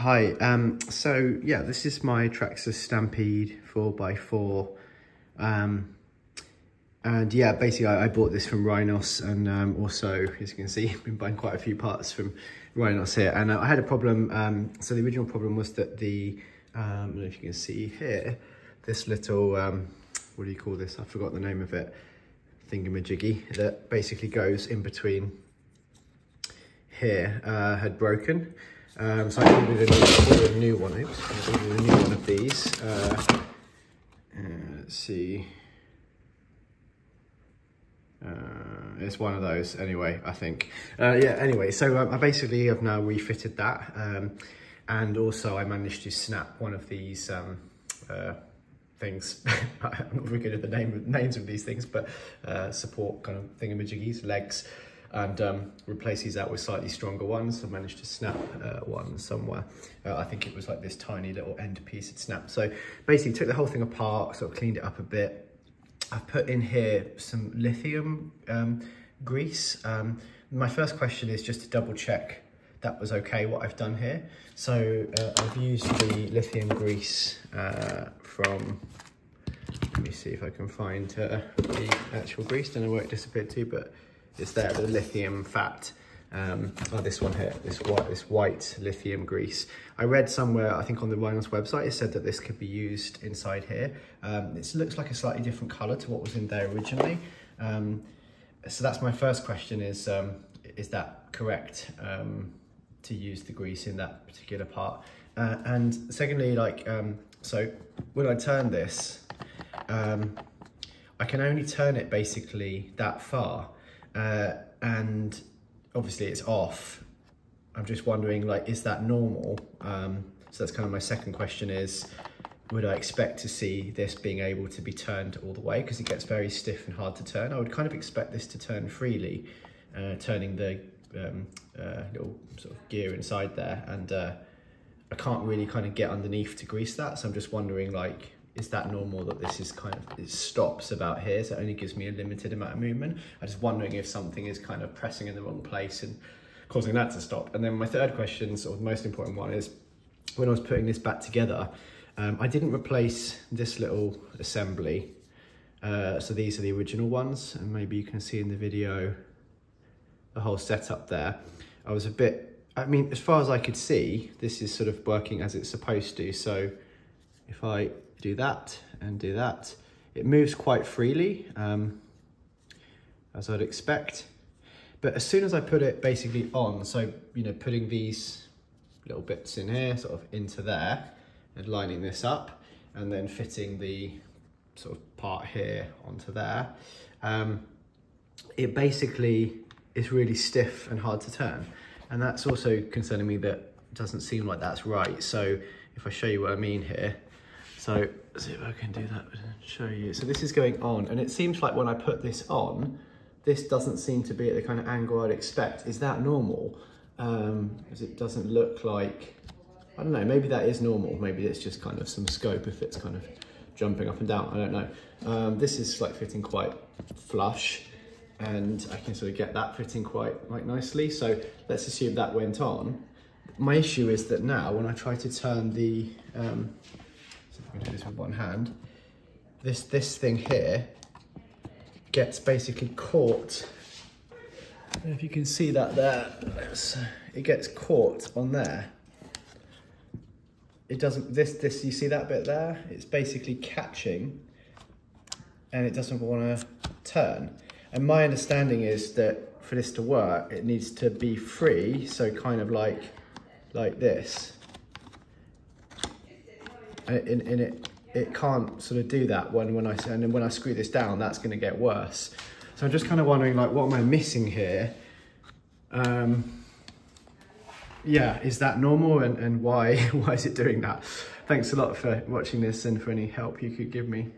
Hi, so yeah, this is my Traxxas Stampede 4x4, and yeah, basically I bought this from Rhinos, and also, as you can see, I've been buying quite a few parts from Rhinos here, and I had a problem. So the original problem was that the, I don't know if you can see here, this little, what do you call this? I forgot the name of it, thingamajiggy, that basically goes in between here, had broken. So I ordered a new one. Oops, I ordered a new one of these. Let's see. It's one of those anyway, I think. Yeah, anyway, so I basically have now refitted that. And also I managed to snap one of these things. I'm not very good at the names of these things, but support kind of thingamajiggies, legs. And replace these out with slightly stronger ones. I managed to snap one somewhere. I think it was like this tiny little end piece it snapped. So basically took the whole thing apart, sort of cleaned it up a bit. I've put in here some lithium grease. My first question is just to double check that was okay, what I've done here. So I've used the lithium grease from, let me see if I can find the actual grease. Don't know where it disappeared to, but it's there, the lithium fat. This one here, this white lithium grease. I read somewhere, I think on the Rhinos website, it said that this could be used inside here. It looks like a slightly different color to what was in there originally. So that's my first question is that correct to use the grease in that particular part? And secondly, so when I turn this, I can only turn it basically that far. And obviously it's off. I'm just wondering, is that normal? So that's kind of my second question is, would I expect to see this being able to be turned all the way? Because it gets very stiff and hard to turn. I would kind of expect this to turn freely, turning the little sort of gear inside there. And I can't really kind of get underneath to grease that. So I'm just wondering, is that normal that this is kind of, it stops about here, so it only gives me a limited amount of movement? I'm just wondering if something is kind of pressing in the wrong place and causing that to stop. And then my third question, sort of the most important one, is when I was putting this back together, I didn't replace this little assembly. So these are the original ones, and maybe you can see in the video the whole setup there. I was a bit, I mean, as far as I could see, this is sort of working as it's supposed to. So if I do that and do that, it moves quite freely, as I'd expect. But as soon as I put it basically on, so, putting these little bits in here, sort of into there, and lining this up, and then fitting the sort of part here onto there, it basically is really stiff and hard to turn. And that's also concerning me, that it doesn't seem like that's right. So if I show you what I mean here, so see if I can do that and show you. So this is going on, and it seems like when I put this on, this doesn't seem to be at the kind of angle I'd expect. Is that normal? Because it doesn't look like, I don't know, maybe that is normal. Maybe it's just kind of some scope if it's kind of jumping up and down, I don't know. This is fitting quite flush, and I can sort of get that fitting quite nicely. So let's assume that went on. My issue is that now when I try to turn the, I'm gonna do this with one hand. This thing here gets basically caught. I don't know if you can see that there. It gets caught on there. It doesn't, you see that bit there? It's basically catching, and it doesn't want to turn. And my understanding is that for this to work, it needs to be free. So kind of like this. And it can't sort of do that when I screw this down, that's going to get worse. So I'm just kind of wondering, what am I missing here? Yeah, is that normal, and why is it doing that? Thanks a lot for watching this and for any help you could give me.